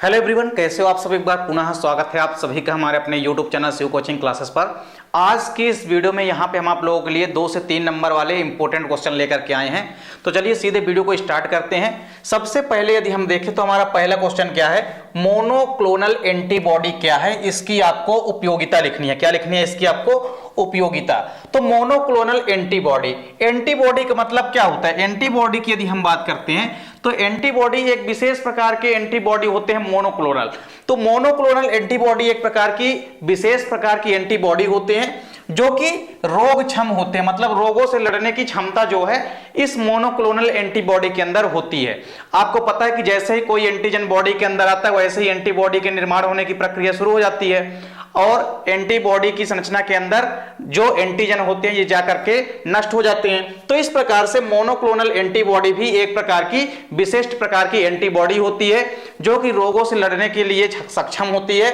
Hello everyone, कैसे हो आप सब। एक बार पुनः स्वागत है आप सभी का हमारे अपने YouTube channel Shiv coaching classes पर। आज की इस वीडियो में यहाँ पे हम आप लोगों के लिए 2 से 3 नंबर वाले इंपॉर्टेंट क्वेश्चन लेकर के आए हैं। तो चलिए सीधे वीडियो को स्टार्ट करते हैं। सबसे पहले यदि हम देखें तो हमारा पहला क्वेश्चन क्या है, मोनोक्लोनल एंटीबॉडी क्या है, इसकी आपको उपयोगिता लिखनी है। क्या लिखनी है? इसकी आपको उपयोगिता। तो मोनोक्लोनल एंटीबॉडी, एंटीबॉडी का मतलब क्या होता है? एंटीबॉडी की यदि हम बात करते हैं तो एंटीबॉडी एक विशेष प्रकार के एंटीबॉडी होते हैं मोनोक्लोनल। तो मोनोक्लोनल एंटीबॉडी एक प्रकार की विशेष प्रकार की एंटीबॉडी होते हैं जो कि रोगक्षम होते हैं, मतलब रोगों से लड़ने की क्षमता जो है इस मोनोक्लोनल एंटीबॉडी के अंदर होती है। आपको पता है कि जैसे ही कोई एंटीजन बॉडी के अंदर आता है वैसे ही एंटीबॉडी के निर्माण होने की प्रक्रिया शुरू हो जाती है और एंटीबॉडी की संरचना के अंदर जो एंटीजन होते हैं ये जाकर के नष्ट हो जाते हैं। तो इस प्रकार से मोनोक्लोनल एंटीबॉडी भी एक प्रकार की विशिष्ट प्रकार की एंटीबॉडी होती है जो कि रोगों से लड़ने के लिए सक्षम होती है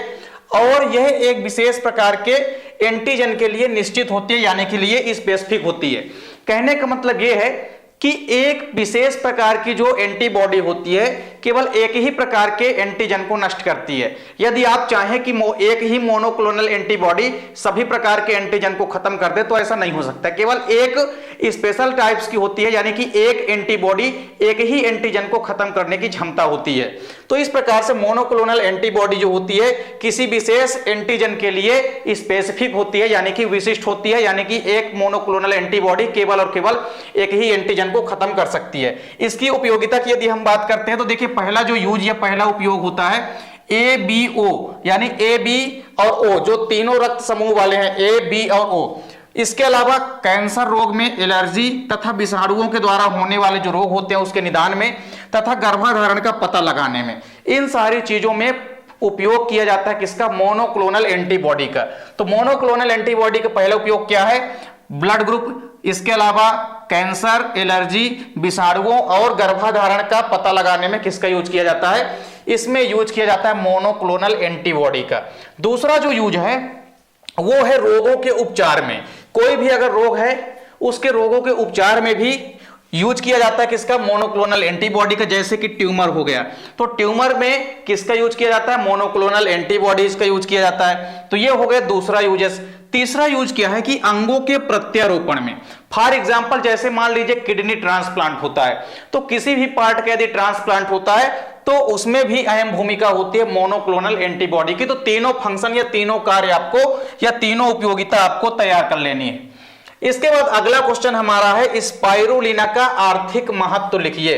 और यह एक विशेष प्रकार के एंटीजन के लिए निश्चित होती है, यानी कि लिए स्पेसिफिक होती है। कहने का मतलब यह है कि एक विशेष प्रकार की जो एंटीबॉडी होती है केवल एक ही प्रकार के एंटीजन को नष्ट करती है। यदि आप चाहें कि एक ही मोनोक्लोनल एंटीबॉडी सभी प्रकार के एंटीजन को खत्म कर दे तो ऐसा नहीं हो सकता। केवल एक स्पेशल टाइप्स की होती है, यानी कि एक एंटीबॉडी एक ही एंटीजन को खत्म करने की क्षमता होती है। तो इस प्रकार से मोनोक्लोनल एंटीबॉडी जो होती है किसी विशेष एंटीजन के लिए स्पेसिफिक होती है, यानी कि विशिष्ट होती है, यानी कि एक मोनोक्लोनल एंटीबॉडी केवल और केवल एक ही एंटीजन को खत्म कर सकती है। इसकी उपयोगिता की यदि हम बात करते हैं तो देखिए पहला जो यूज या पहला उपयोग होता है ABO, यानी ए बी और ओ जो तीनों रक्त समूह वाले हैं ए बी और ओ। इसके अलावा कैंसर रोग में एलर्जी तथा विषाणुओं के द्वारा होने वाले जो रोग होते हैं उसके निदान में तथा गर्भधारण का पता लगाने में, इन सारी चीजों में उपयोग किया जाता है किसका? मोनोक्लोनल एंटीबॉडी का। तो मोनोक्लोनल एंटीबॉडी का पहला उपयोग क्या है? ब्लड ग्रुप, इसके अलावा कैंसर, एलर्जी, विषाणुओं और गर्भधारण का पता लगाने में किसका यूज किया जाता है? इसमें यूज किया जाता है मोनोक्लोनल एंटीबॉडी का। दूसरा जो यूज है वो है रोगों के उपचार में। कोई भी अगर रोग है उसके रोगों के उपचार में भी यूज किया जाता है किसका? मोनोक्लोनल एंटीबॉडी का। जैसे कि ट्यूमर हो गया तो ट्यूमर में किसका यूज किया जाता है? मोनोक्लोनल एंटीबॉडीज का यूज किया जाता है। तो ये हो गया दूसरा यूजेस। तीसरा यूज क्या है कि अंगों के प्रत्यारोपण में। फॉर एग्जांपल जैसे मान लीजिए किडनी ट्रांसप्लांट होता है तो किसी भी पार्ट का यदि ट्रांसप्लांट होता है तो उसमें भी अहम भूमिका होती है मोनोक्लोनल एंटीबॉडी की। तो तीनों फंक्शन या तीनों कार्य आपको या तीनों उपयोगिता आपको तैयार कर लेनी है। इसके बाद अगला क्वेश्चन हमारा है स्पाइरुलिना का आर्थिक महत्व लिखिए।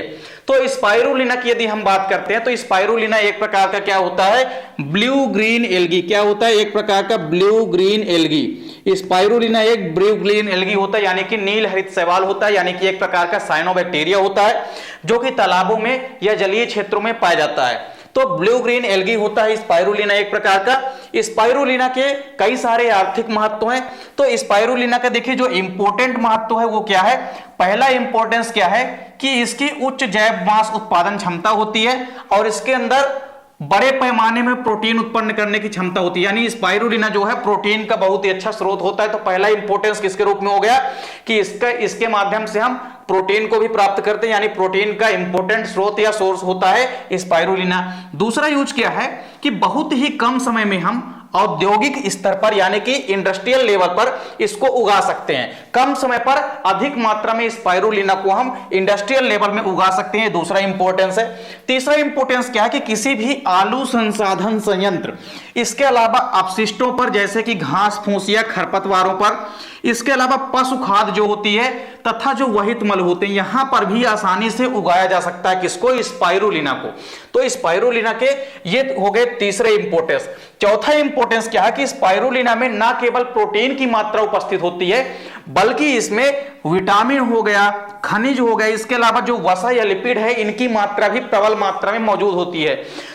तो स्पाइरुलिना की यदि हम बात करते हैं तो स्पाइरुलिना एक प्रकार का क्या होता है? Blue green algae. क्या होता है? एक प्रकार का ब्लू ग्रीन एल्गी। स्पाइरुलिना एक ब्लू ग्रीन एल्गी होता है, यानी कि नील हरित शैवाल होता है, यानी कि एक प्रकार का साइनोबैक्टीरिया होता है जो कि तालाबों में या जलीय क्षेत्रों में पाया जाता है। तो ब्लू ग्रीन एल्गी होता है स्पाइरुलिना एक प्रकार का। स्पाइरुलिना के कई सारे आर्थिक महत्व हैं। तो स्पाइरुलिना का देखिए जो इंपॉर्टेंट महत्व है वो क्या है? पहला इंपॉर्टेंस क्या है कि इसकी उच्च जैव मास उत्पादन क्षमता होती है और इसके अंदर बड़े पैमाने में प्रोटीन उत्पन्न करने की क्षमता होती है, यानी स्पाइरुलिना जो है प्रोटीन का बहुत ही अच्छा स्रोत होता है। तो पहला इंपॉर्टेंस किसके रूप में हो गया कि इसके माध्यम से हम प्रोटीन को भी प्राप्त करते हैं, यानी प्रोटीन का इंपॉर्टेंट स्रोत या सोर्स होता है स्पाइरुलिना। दूसरा यूज क्या है कि बहुत ही कम समय में हम औद्योगिक स्तर पर यानी कि इंडस्ट्रियल लेवल पर इसको उगा सकते हैं। कम समय पर अधिक मात्रा में स्पाइरुलिना को हम इंडस्ट्रियल लेवल में उगा सकते हैं। दूसरा इंपॉर्टेंस है। तीसरा इंपॉर्टेंस क्या है कि किसी भी आलू संसाधन संयंत्र, इसके अलावा अपशिष्टों पर जैसे कि घास फूस या खरपतवारों पर, इसके अलावा पशु खाद जो होती है तथा जो वहित मल होते हैं यहां पर भी आसानी से उगाया जा सकता है किसको? स्पाइरुलिना को। तो स्पाइरुलिना के ये हो गए तीसरे इंपॉर्टेंस। चौथा इंपॉर्टेंस क्या है कि स्पाइरुलिना में ना केवल प्रोटीन की मात्रा उपस्थित होती है बल्कि इसमें विटामिन हो गया, खनिज हो गया, इसके अलावा जो वसा या लिपिड है इनकी मात्रा भी प्रबल मात्रा में मौजूद होती है।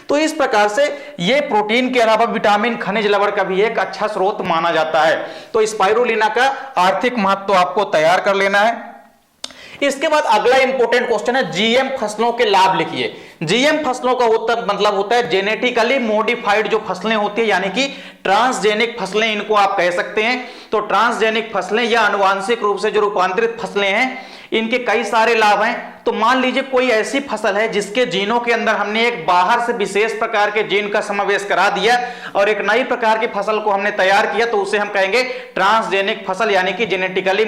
तो इस प्रकार से ये प्रोटीन के अलावा विटामिन, खनिज, लवण का भी एक अच्छा स्रोत माना जाता है। तो स्पाइरुलिना का आर्थिक महत्व आपको तैयार कर लेना है। इसके बाद अगला इंपॉर्टेंट क्वेश्चन है जीएम फसलों के लाभ लिखिए। जीएम फसलों का मतलब होता है जेनेटिकली मॉडिफाइड जो फसलें होती है, यानी कि ट्रांसजेनिक फसलें इनको आप कह सकते हैं। तो ट्रांसजेनिक फसलें या आनुवांशिक रूप से जो रूपांतरित फसलें हैं इनके कई सारे लाभ हैं। तो मान लीजिए कोई ऐसी फसल है जिसके जीनों के अंदर हमने एक बाहर से विशेष प्रकार के जीन का समावेश करा दिया और एक नई प्रकार की फसल को हमने तैयार किया, तो उसे हम कहेंगे ट्रांसजेनिक फसल, यानी कि जेनेटिकली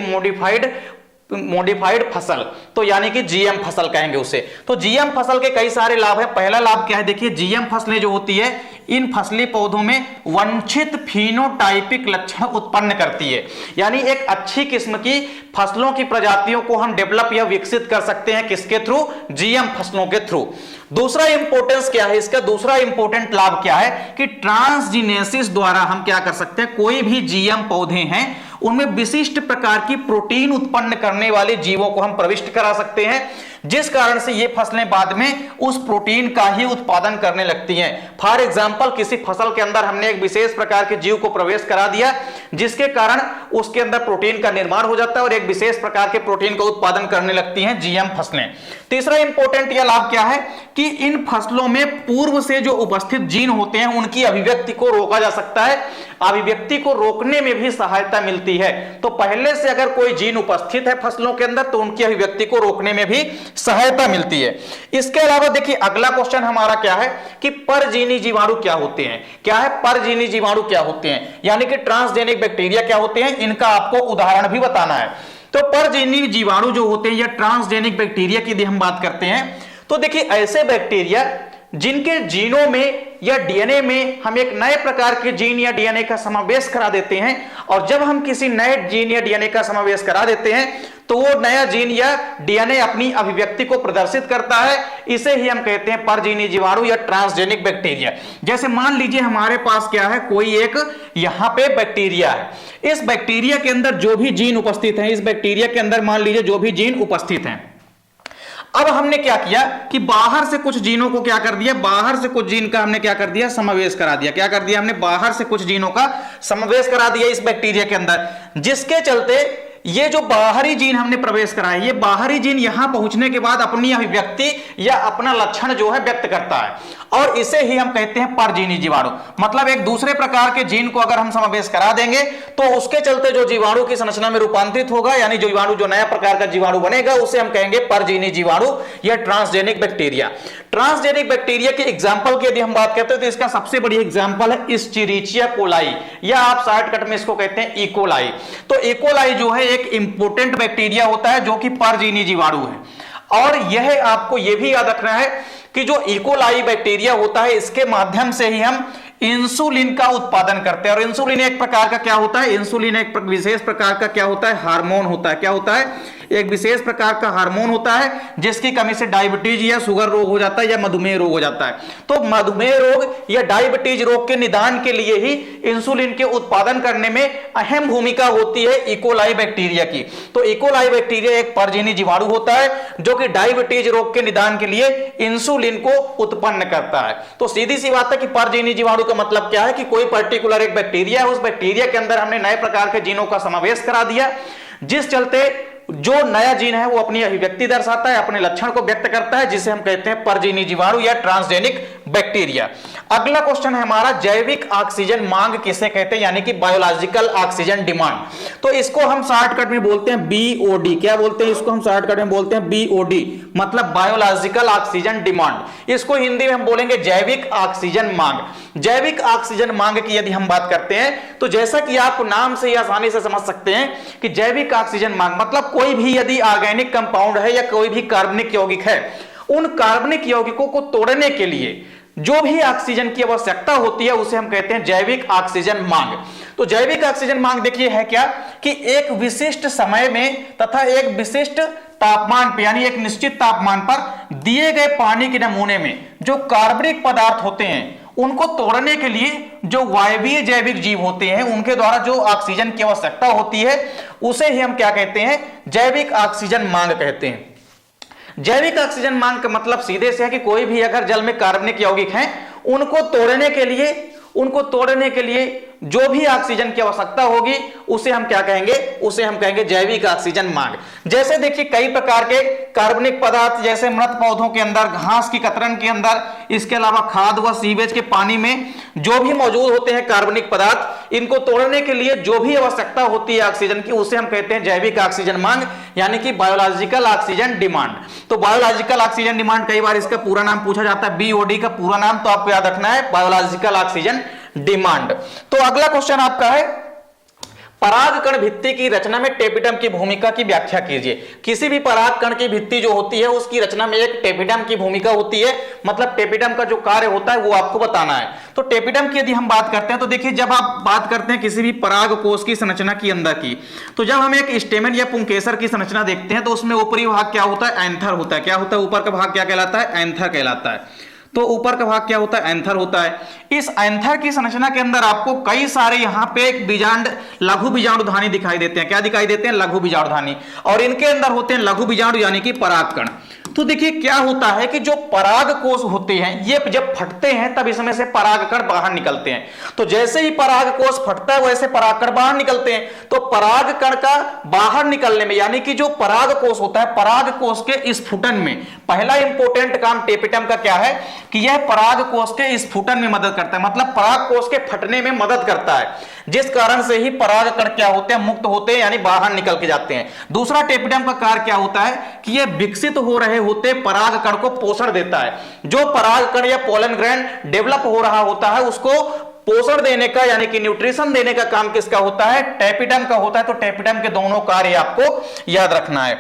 मॉडिफाइड फसल, तो यानी कि जीएम फसल कहेंगे उसे। तो जीएम फसल के कई सारे लाभ हैं। पहला लाभ क्या है, देखिए जीएम फसलें जो होती है इन फसली पौधों में वांछित फिनोटाइपिक लक्षण उत्पन्न करती है, यानी एक अच्छी किस्म की फसलों की प्रजातियों को हम डेवलप या विकसित कर सकते हैं किसके थ्रू, जीएम फसलों के थ्रू। दूसरा इंपॉर्टेंस क्या है इसका, दूसरा इंपॉर्टेंट लाभ क्या है कि ट्रांसजीनेसिस द्वारा हम क्या कर सकते हैं, कोई भी जीएम पौधे हैं उनमें विशिष्ट प्रकार की प्रोटीन उत्पन्न करने वाले जीवों को हम प्रविष्ट करा सकते हैं, जिस कारण से ये फसलें बाद में उस प्रोटीन का ही उत्पादन करने लगती हैं। फॉर एग्जांपल किसी फसल के अंदर हमने एक विशेष प्रकार के जीव को प्रवेश करा दिया जिसके कारण उसके अंदर प्रोटीन का निर्माण हो जाता है और एक विशेष प्रकार के प्रोटीन का उत्पादन करने लगती हैं जीएम फसलें। तीसरा इंपॉर्टेंट यह लाभ क्या है कि इन फसलों में पूर्व से जो उपस्थित जीन होते हैं उनकी अभिव्यक्ति को रोका जा सकता है, अभिव्यक्ति को रोकने में भी सहायता मिलती है। तो पहले से अगर कोई जीन उपस्थित है फसलों के अंदर तो उनकी अभिव्यक्ति को रोकने में भी सहायता मिलती है। इसके अलावा देखिए अगला क्वेश्चन हमारा क्या है कि परजीवी जीवाणु क्या होते हैं, क्या है परजीवी जीवाणु क्या होते हैं, यानी कि ट्रांसजेनिक बैक्टीरिया क्या होते हैं, इनका आपको उदाहरण भी बताना है। तो परजीवी जीवाणु जो होते हैं या ट्रांसजेनिक बैक्टीरिया की यदि हम बात करते हैं तो देखिए ऐसे बैक्टीरिया जिनके जीनों में या डीएनए में हम एक नए प्रकार के जीन या डीएनए का समावेश करा देते हैं, और जब हम किसी नए जीन या डीएनए का समावेश करा देते हैं तो वो नया जीन या डीएनए अपनी अभिव्यक्ति को प्रदर्शित करता है, इसे ही हम कहते हैं परजीवी जीवाणु या ट्रांसजेनिक बैक्टीरिया। जैसे मान लीजिए हमारे पास क्या है, कोई एक यहां पे बैक्टीरिया है, इस बैक्टीरिया के अंदर जो भी जीन उपस्थित है, इस बैक्टीरिया के अंदर मान लीजिए जो भी जीन उपस्थित हैं, अब हमने क्या किया कि बाहर से कुछ जीनों को क्या कर दिया, बाहर से कुछ जीन का हमने क्या कर दिया, समावेश करा दिया। क्या कर दिया हमने, बाहर से कुछ जीनों का समावेश करा दिया इस बैक्टीरिया के अंदर, जिसके चलते ये जो बाहरी जीन हमने प्रवेश कराया, ये बाहरी जीन यहां पहुंचने के बाद अपनी अभिव्यक्ति या अपना लक्षण जो है व्यक्त करता है, और इसे ही हम कहते हैं परजीवी जीवाणु। मतलब एक दूसरे प्रकार के जीन को अगर हम समावेश करा देंगे तो उसके चलते जो जीवाणु की संरचना में रूपांतरित होगा, यानी जो जीवाणु जो नया प्रकार का जीवाणु बनेगा उसे हम कहेंगे परजीवी जीवाणु या ट्रांसजेनिक बैक्टीरिया। ट्रांसजेनिक बैक्टीरिया के एग्जाम्पल की यदि हम बात करते हैं तो इसका सबसे बड़ी एग्जाम्पल है इस्चेरिचिया कोलाई, या आप शॉर्टकट में इसको कहते हैं इकोलाई। तो इकोलाई जो है एक इंपोर्टेंट बैक्टीरिया होता है जो कि परजीवी जीवाणु है, और यह आपको यह भी याद रखना है कि जो इकोलाई बैक्टीरिया होता है इसके माध्यम से ही हम इंसुलिन का उत्पादन करते हैं। और इंसुलिन एक प्रकार का क्या होता है, इंसुलिन एक विशेष प्रकार का क्या होता है, हार्मोन होता है। क्या होता है, एक विशेष प्रकार का हार्मोन होता है जिसकी कमी से डायबिटीज या शुगर रोग हो जाता है या मधुमेह रोग हो जाता है। तो मधुमेह रोग या डायबिटीज रोग के निदान के लिए ही इंसुलिन के उत्पादन करने में अहम भूमिका होती है इकोलाई बैक्टीरिया की। तो इकोलाई बैक्टीरिया एक परजीवी जीवाणु होता है जो कि डायबिटीज रोग के निदान के लिए इंसुलिन को उत्पन्न करता है। तो सीधी सी बात है कि परजीवी जीवाणु का मतलब क्या है कि कोई पर्टिकुलर एक बैक्टीरिया है, उस बैक्टीरिया के अंदर हमने नए प्रकार के जीनों का समावेश करा दिया, जिस चलते जो नया जीन है वो अपनी अभिव्यक्ति दर्शाता है, अपने लक्षण को व्यक्त करता है, जिसे हम कहते हैं परजीवी जीवाणु या ट्रांसजेनिक बैक्टीरिया। अगला क्वेश्चन है हमारा, जैविक ऑक्सीजन मांग किसे कहते हैं, यानी कि बायोलॉजिकल ऑक्सीजन डिमांड। तो इसको हम शॉर्टकट में बोलते हैं बीओडी। क्या बोलते हैं इसको, हम शॉर्टकट में बोलते हैं बीओडी, मतलब बायोलॉजिकल ऑक्सीजन डिमांड। इसको हिंदी में हम बोलेंगे जैविक ऑक्सीजन मांग। जैविक ऑक्सीजन मांग की यदि हम बात करते हैं तो जैसा कि आप नाम से ही आसानी से समझ सकते हैं कि जैविक ऑक्सीजन मांग मतलब कोई भी यदि ऑर्गेनिक कंपाउंड है या कोई भी कार्बनिक यौगिक है, उन कार्बनिक यौगिकों को तोड़ने के लिए जो भी ऑक्सीजन की आवश्यकता होती है उसे हम कहते हैं जैविक ऑक्सीजन मांग। तो जैविक ऑक्सीजन मांग देखिए है क्या कि एक विशिष्ट समय में तथा एक विशिष्ट तापमान पर, यानी एक निश्चित तापमान पर दिए गए पानी के नमूने में जो कार्बनिक पदार्थ होते हैं उनको तोड़ने के लिए जो वायवीय जैविक जीव होते हैं उनके द्वारा जो ऑक्सीजन की आवश्यकता होती है उसे ही हम क्या कहते हैं, जैविक ऑक्सीजन मांग कहते हैं। जैविक ऑक्सीजन मांग का मतलब सीधे से है कि कोई भी अगर जल में कार्बनिक यौगिक हैं उनको तोड़ने के लिए जो भी ऑक्सीजन की आवश्यकता होगी उसे हम क्या कहेंगे, उसे हम कहेंगे जैविक ऑक्सीजन मांग। जैसे देखिए कई प्रकार के कार्बनिक पदार्थ जैसे मृत पौधों के अंदर, घास की कतरन के अंदर, इसके अलावा खाद व सीवेज के पानी में जो भी मौजूद होते हैं कार्बनिक पदार्थ, इनको तोड़ने के लिए जो भी आवश्यकता होती है ऑक्सीजन की उसे हम कहते हैं जैविक ऑक्सीजन मांग, यानी कि बायोलॉजिकल ऑक्सीजन डिमांड। तो बायोलॉजिकल ऑक्सीजन डिमांड, कई बार इसका पूरा नाम पूछा जाता है, बीओडी का पूरा नाम तो आपको याद रखना है बायोलॉजिकल ऑक्सीजन डिमांड। तो अगला क्वेश्चन आपका है परागकण भित्ति की रचना में टेपिडम की भूमिका की व्याख्या कीजिए। किसी भी परागकण की भित्ति जो होती है उसकी रचना में एक टेपिडम की भूमिका होती है, मतलब टेपिडम का जो कार्य होता है वो आपको बताना है। तो टेपिडम की यदि हम बात करते हैं तो देखिए जब आप बात करते हैं किसी भी पराग कोष की संरचना की अंदर की, तो जब हम एक स्टेमन या पुंकेसर की संरचना देखते हैं तो उसमें ऊपरी भाग क्या होता है, एंथर होता है। क्या होता है, ऊपर का भाग क्या कहलाता है, एंथर कहलाता है। तो ऊपर का भाग क्या होता है, एंथर होता है। इस एंथर की संरचना के अंदर आपको कई सारे यहाँ पे एक बीजांड, लघु बीजाणुधानी दिखाई देते हैं। क्या दिखाई देते हैं, लघु बीजाणुधानी, और इनके अंदर होते हैं लघु बीजाणु यानी कि परागकण। तो देखिए क्या होता है कि जो पराग कोष होते हैं ये जब फटते हैं तब इसमें से परागकण बाहर निकलते हैं। तो जैसे ही पराग कोष फटता है वैसे परागकण बाहर निकलते हैं। तो परागकण का बाहर निकलने में, यानी कि जो पराग कोष होता है, पराग कोष के स्फुटन में पहला इंपॉर्टेंट काम टेपिडम का क्या है कि यह पराग कोष के स्फुटन में मदद करता है, मतलब पराग कोष के फटने में मदद करता है, जिस कारण से ही परागकण क्या होते हैं, मुक्त होते हैं, यानी बाहर निकल के जाते हैं। दूसरा टेपिडम का कार्य क्या होता है कि यह विकसित हो रहे होते परागकण को पोषण देता है। जो परागकण या पोलन ग्रैंड डेवलप हो रहा होता है उसको पोषण देने का, यानी कि न्यूट्रिशन देने का काम किसका होता है, टेपिडम का होता है। तो टेपिडम के दोनों कार्य आपको याद रखना है।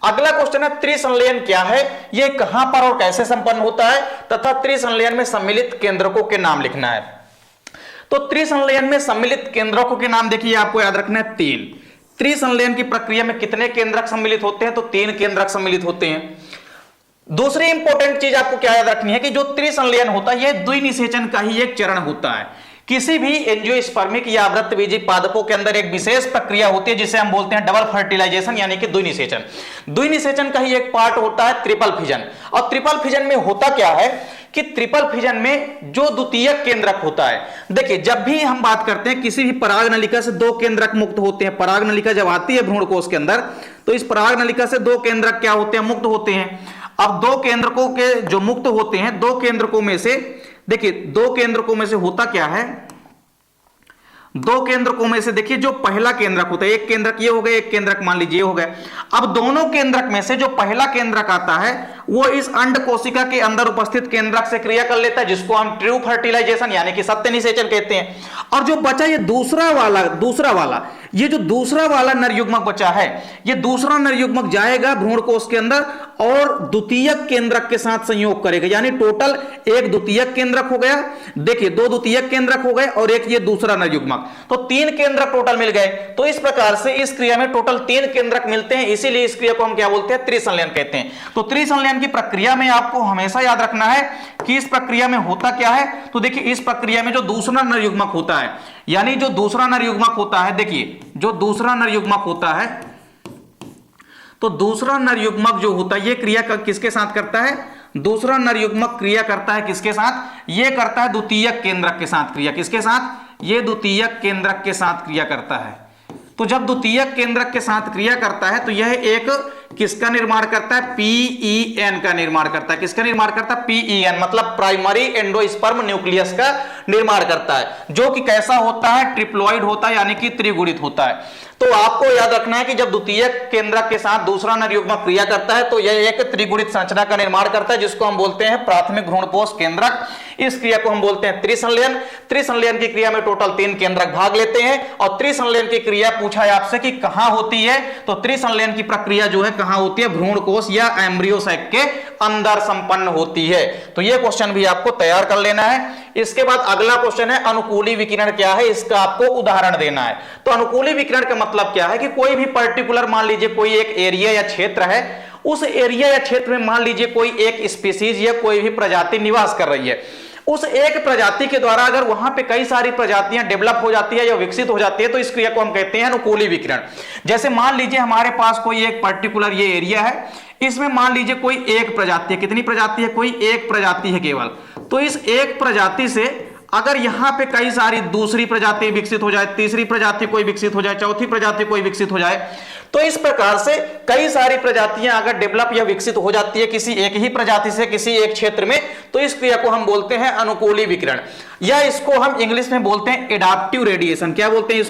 अगला क्वेश्चन है त्रिसंलयन क्या है, यह कहां पर और कैसे संपन्न होता है, तथा त्रिसंलयन में सम्मिलित केंद्रकों के नाम लिखना है। तो त्रिसंलयन में सम्मिलित केंद्रकों के नाम देखिए आपको याद रखना है 3। त्रिसंलयन की प्रक्रिया में कितने केंद्रक सम्मिलित होते हैं, तो 3 केंद्रक सम्मिलित होते हैं। दूसरी इंपॉर्टेंट चीज आपको क्या याद रखनी है कि जो त्रिसंलयन होता है यह द्विनिषेचन का ही एक चरण होता है। किसी भी एंजियोस्पर्मिक या आवृत्तबीजी पादपों के अंदर एक विशेष प्रक्रिया होती है जिसे हम बोलते हैं डबल फर्टिलाइजेशन, यानी कि द्विनिषेचन। द्विनिषेचन का ही एक पार्ट होता है ट्रिपल फिजन। और ट्रिपल फिजन में होता क्या है कि ट्रिपल फिजन में जो द्वितीयक केंद्रक होता है, देखिए जब भी हम बात करते हैं किसी भी पराग नलिका से 2 केंद्रक मुक्त होते हैं। पराग नलिका जब आती है भ्रूणकोश के अंदर तो इस पराग नलिका से 2 केंद्रक क्या होते हैं, मुक्त होते हैं। अब 2 केंद्रकों के जो मुक्त होते हैं, 2 केंद्रकों में से देखिए 2 केंद्रकों में से होता क्या है, 2 केंद्रकों में से देखिए जो पहला केंद्रक होता है, एक केंद्रक ये हो गया, एक केंद्रक मान लीजिए हो गया। अब दोनों केंद्रक में से जो पहला केंद्रक आता है वो इस अंड कोशिका के अंदर उपस्थित केंद्रक से क्रिया कर लेता है, जिसको हम ट्रू फर्टिलाइजेशन यानी कि सत्य निषेचन कहते हैं। और जो बचा ये दूसरा वाला ये जो दूसरा वाला नरयुग्मक बचा है, ये दूसरा नरयुग्मक जाएगा भ्रूणकोश के अंदर और द्वितीयक केंद्रक के साथ संयोग करेगा, यानी टोटल एक द्वितीयक केंद्रक हो गया, देखिए 2 द्वितीयक केंद्रक हो गए और एक ये दूसरा नरयुग्मक, तो 3 केंद्रक टोटल मिल गए। तो इस प्रकार से इस क्रिया में टोटल 3 केंद्रक मिलते हैं, इसीलिए इस क्रिया को हम क्या बोलते हैं, त्रिसंलयन कहते हैं। तो त्रिसंलयन की प्रक्रिया में आपको हमेशा याद रखना है कि इस प्रक्रिया में होता क्या है। तो देखिए इस प्रक्रिया में जो दूसरा नरयुग्मक होता है, यानी जो दूसरा नरयुग्मक होता है, देखिए जो दूसरा नरयुग्मक होता है, तो दूसरा नरयुग्मक जो होता है ये क्रिया किसके साथ करता है, दूसरा नरयुग्मक क्रिया करता है किसके साथ, ये करता है द्वितीयक केंद्रक के साथ क्रिया। किसके साथ, ये द्वितीयक केंद्रक के साथ क्रिया करता है। तो जब द्वितीयक केंद्रक के साथ क्रिया करता है तो यह एक किसका निर्माण करता है, पीईएन का निर्माण करता है। किसका निर्माण करता है, पीईएन, मतलब प्राइमरी एंडोस्पर्म न्यूक्लियस का निर्माण करता है, जो कि कैसा होता है, ट्रिप्लॉइड होता है, यानी कि त्रिगुणित होता है। तो आपको याद रखना है कि जब द्वितीयक केंद्रक के साथ दूसरा नरयुग्मक क्रिया करता है तो यह एक त्रिगुणित संरचना का निर्माण करता है, जिसको हम बोलते हैं प्राथमिक भ्रूणपोष केंद्रक। इस क्रिया को हम बोलते हैं त्रिसंलयन। त्रिसंलयन की क्रिया में टोटल 3 केंद्रक भाग लेते हैं। और त्रिसंलयन की क्रिया पूछा है आपसे कि कहां होती है, तो त्रिसंलयन की प्रक्रिया जो है कहां होती है, भ्रूणकोश या एम्ब्रियो सैक के अंदर संपन्न होती है। तो यह क्वेश्चन भी आपको तैयार कर लेना है। इसके बाद अगला क्वेश्चन है अनुकूली विकिरण क्या है, इसका आपको उदाहरण देना है। तो अनुकूली विकिरण का मतलब क्या है कि कोई भी पर्टिकुलर, मान लीजिए कोई एक एरिया या क्षेत्र है, उस एरिया या क्षेत्र में मान लीजिए कोई एक स्पीसीज या कोई भी प्रजाति निवास कर रही है। उस एक प्रजाति के द्वारा अगर वहां पे कई सारी प्रजातियां डेवलप हो जाती है या विकसित हो जाती है तो इस क्रिया को हम कहते हैं अनुकूली विकिरण। जैसे मान लीजिए हमारे पास कोई एक पर्टिकुलर ये एरिया है, इसमें मान लीजिए कोई एक प्रजाति है। कितनी प्रजाति है, कोई एक प्रजाति है केवल। तो इस एक प्रजाति से अगर यहां पे कई सारी दूसरी प्रजाति विकसित हो जाए, तीसरी प्रजाति कोई विकसित हो जाए, चौथी प्रजाति कोई विकसित हो जाए, तो इस प्रकार से कई सारी प्रजातियां अगर डेवलप या विकसित हो जाती है किसी एक ही प्रजाति से किसी एक क्षेत्र में, तो इस क्रिया को हम बोलते हैं अनुकूली विकिरण, या इसको हम इंग्लिश में बोलते हैं एडाप्टिव रेडिएशन। क्या बोलते हैं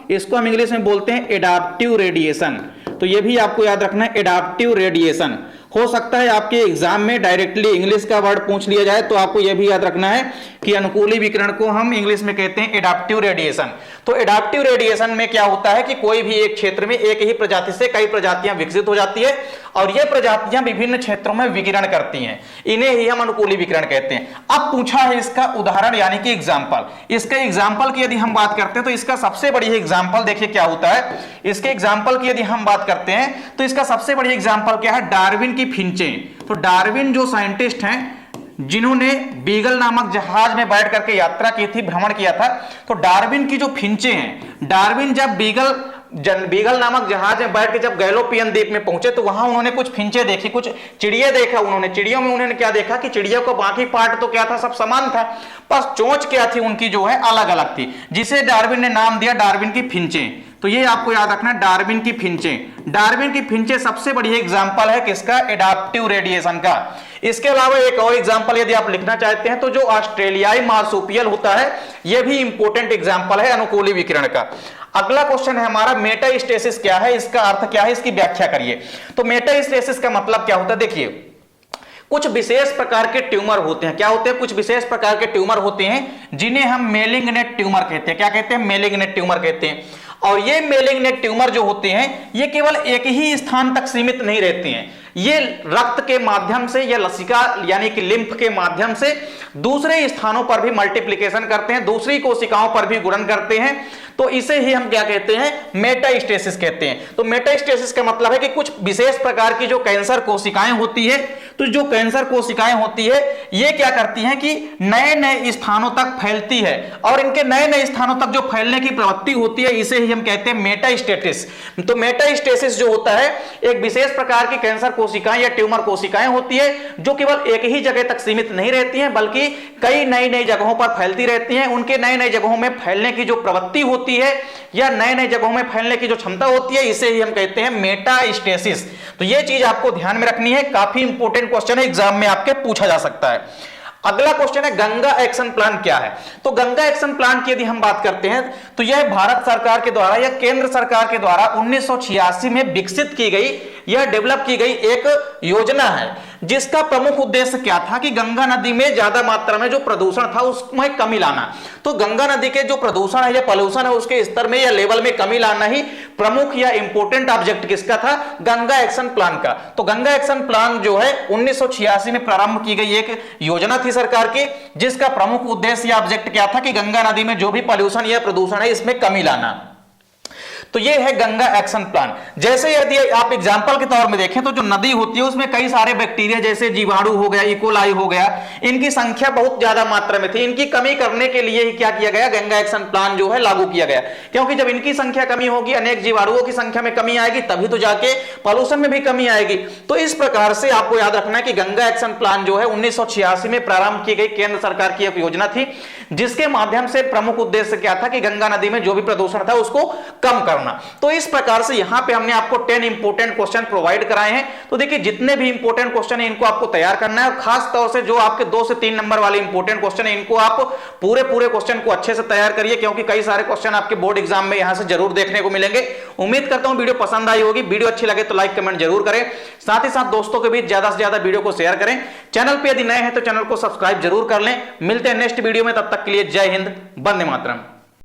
इसको हम इंग्लिश में बोलते हैं एडाप्टिव रेडिएशन। तो ये भी आपको याद रखना है, एडाप्टिव रेडिएशन। हो सकता है आपके एग्जाम में डायरेक्टली इंग्लिश का वर्ड पूछ लिया जाए, तो आपको यह भी याद रखना है कि अनुकूली विकिरण को हम इंग्लिश में कहते हैं एडाप्टिव रेडिएशन। तो एडाप्टिव रेडिएशन में क्या होता है कि कोई भी एक क्षेत्र में एक ही प्रजाति से कई प्रजातियां विकसित हो जाती है और ये प्रजातियां विभिन्न क्षेत्रों में विकिरण करती हैं, इन्हें ही हम अनुकूली विकिरण कहते हैं। अब पूछा है इसका उदाहरण यानी कि एग्जाम्पल। इसके एग्जाम्पल की यदि हम बात करते हैं तो इसका सबसे बड़ी एग्जाम्पल देखिए क्या होता है। इसके एग्जाम्पल की यदि हम बात करते हैं तो इसका सबसे बड़ी एग्जाम्पल क्या है, डार्विन की फिंचें। तो डार्विन जो साइंटिस्ट हैं जिन्होंने बीगल नामक जहाज में बैठ करके यात्रा की थी, भ्रमण किया था, तो डार्विन की जो फिंचें हैं, डार्विन जब बीगल नामक जहाज में बैठ के जब गैलोपियन द्वीप में पहुंचे तो वहां उन्होंने कुछ फिंचे देखी, कुछ चिड़िया देखा उन्होंने। चिड़ियों में उन्होंने क्या देखा कि चिड़ियों को बाकी पार्ट तो क्या था, सब समान था, बस चोंच क्या थी उनकी जो है अलग अलग थी, जिसे डार्विन ने नाम दिया डार्विन की फिंचें। तो ये आपको याद रखना है, डार्विन की फिंचें। डार्विन की फिंचें सबसे बड़ी एग्जांपल है किसका, एडाप्टिव रेडिएशन का। इसके अलावा एक और एग्जांपल यदि आप लिखना चाहते हैं तो जो ऑस्ट्रेलियाई मार्सुपियल होता है, यह भी इंपॉर्टेंट एग्जांपल है अनुकूली विकिरण का। अगला क्वेश्चन है हमारा, मेटास्टेसिस क्या है, इसका अर्थ क्या है, इसकी व्याख्या करिए। तो मेटास्टेसिस का मतलब क्या होता है, देखिए कुछ विशेष प्रकार के ट्यूमर होते हैं। क्या होते हैं, कुछ विशेष प्रकार के ट्यूमर होते हैं जिन्हें हम मेलिग्नेंट ट्यूमर कहते हैं। क्या कहते हैं, मेलिग्नेंट ट्यूमर कहते हैं। और ये मेलिग्नेंट ट्यूमर जो होते हैं ये केवल एक ही स्थान तक सीमित नहीं रहते हैं, ये रक्त के माध्यम से या लसिका यानी कि लिम्फ के माध्यम से दूसरे स्थानों पर भी मल्टीप्लिकेशन करते हैं, दूसरी कोशिकाओं पर भी गुणन करते हैं। तो इसे ही हम क्या कहते हैं, मेटास्टेसिस कहते हैं। तो मेटास्टेसिस का मतलब है कि कुछ विशेष प्रकार की जो कैंसर कोशिकाएं होती है, तो जो कैंसर कोशिकाएं होती है ये क्या करती हैं कि नए नए स्थानों तक फैलती है, और इनके नए नए स्थानों तक जो फैलने की प्रवृत्ति होती है इसे ही हम कहते हैं मेटास्टेसिस। तो मेटास्टेसिस जो होता है एक विशेष प्रकार की कैंसर कोशिकाएं या ट्यूमर कोशिकाएं होती है जो केवल एक ही जगह तक सीमित नहीं रहती हैं बल्कि कई नई नई जगहों पर फैलती रहती हैं। उनके नए नए जगहों में फैलने की जो प्रवृत्ति होती है या नए नए जगहों में फैलने की जो क्षमता होती है इसे ही हम कहते हैं मेटास्टेसिस। तो यह चीज आपको ध्यान में रखनी है, काफी इंपॉर्टेंट क्वेश्चन है, एग्जाम में आपके पूछा जा सकता है। अगला क्वेश्चन है गंगा एक्शन प्लान क्या है। तो गंगा एक्शन प्लान की यदि हम बात करते हैं तो यह भारत सरकार के द्वारा या केंद्र सरकार के द्वारा 1986 में विकसित की गई या डेवलप की गई एक योजना है, जिसका प्रमुख उद्देश्य क्या था कि गंगा नदी में ज्यादा मात्रा में जो प्रदूषण था उसमें कमी लाना। तो गंगा नदी के जो प्रदूषण है या पॉल्यूशन है उसके स्तर में या लेवल में कमी लाना ही प्रमुख या इंपॉर्टेंट ऑब्जेक्ट किसका था, गंगा एक्शन प्लान का। तो गंगा एक्शन प्लान जो है 1986 में प्रारंभ की गई एक योजना थी सरकार की, जिसका प्रमुख उद्देश्य या ऑब्जेक्ट क्या था कि गंगा नदी में जो भी पॉल्यूशन या प्रदूषण है इसमें कमी लाना। तो ये है गंगा एक्शन प्लान। जैसे यदि आप एग्जांपल के तौर में देखें तो जो नदी होती है उसमें कई सारे बैक्टीरिया जैसे जीवाणु हो गया, इकोलाई हो गया, इनकी संख्या बहुत ज्यादा मात्रा में थी। इनकी कमी करने के लिए ही क्या किया गया, गंगा एक्शन प्लान जो है लागू किया गया, क्योंकि जब इनकी संख्या कमी होगी, अनेक जीवाणुओं की संख्या में कमी आएगी, तभी तो जाके पॉल्यूशन में भी कमी आएगी। तो इस प्रकार से आपको याद रखना है कि गंगा एक्शन प्लान जो है 1986 में प्रारंभ की गई केंद्र सरकार की एक योजना थी, जिसके माध्यम से प्रमुख उद्देश्य क्या था कि गंगा नदी में जो भी प्रदूषण था उसको कम करना। तो इस प्रकार से यहां पे हमने आपको 10 इंपोर्टेंट क्वेश्चन प्रोवाइड कराए हैं। तो देखिए जितने भी इंपोर्टेंट क्वेश्चन है इनको आपको तैयार करना है, और खास तौर से जो आपके 2 से 3 नंबर वाले इंपोर्टेंट क्वेश्चन है इनको आप पूरे क्वेश्चन को अच्छे से तैयार करिए, क्योंकि कई सारे क्वेश्चन आपके बोर्ड एग्जाम में यहां से जरूर देखने को मिलेंगे। उम्मीद करता हूं वीडियो पसंद आई होगी। वीडियो अच्छी लगे तो लाइक कमेंट जरूर करें, साथ ही साथ दोस्तों के बीच ज्यादा से ज्यादा वीडियो को शेयर करें। चैनल पे यदि नए हैं तो चैनल को सब्सक्राइब जरूर कर लें। मिलते हैं नेक्स्ट वीडियो में, तब तक के लिए जय हिंद, वंदे मातरम।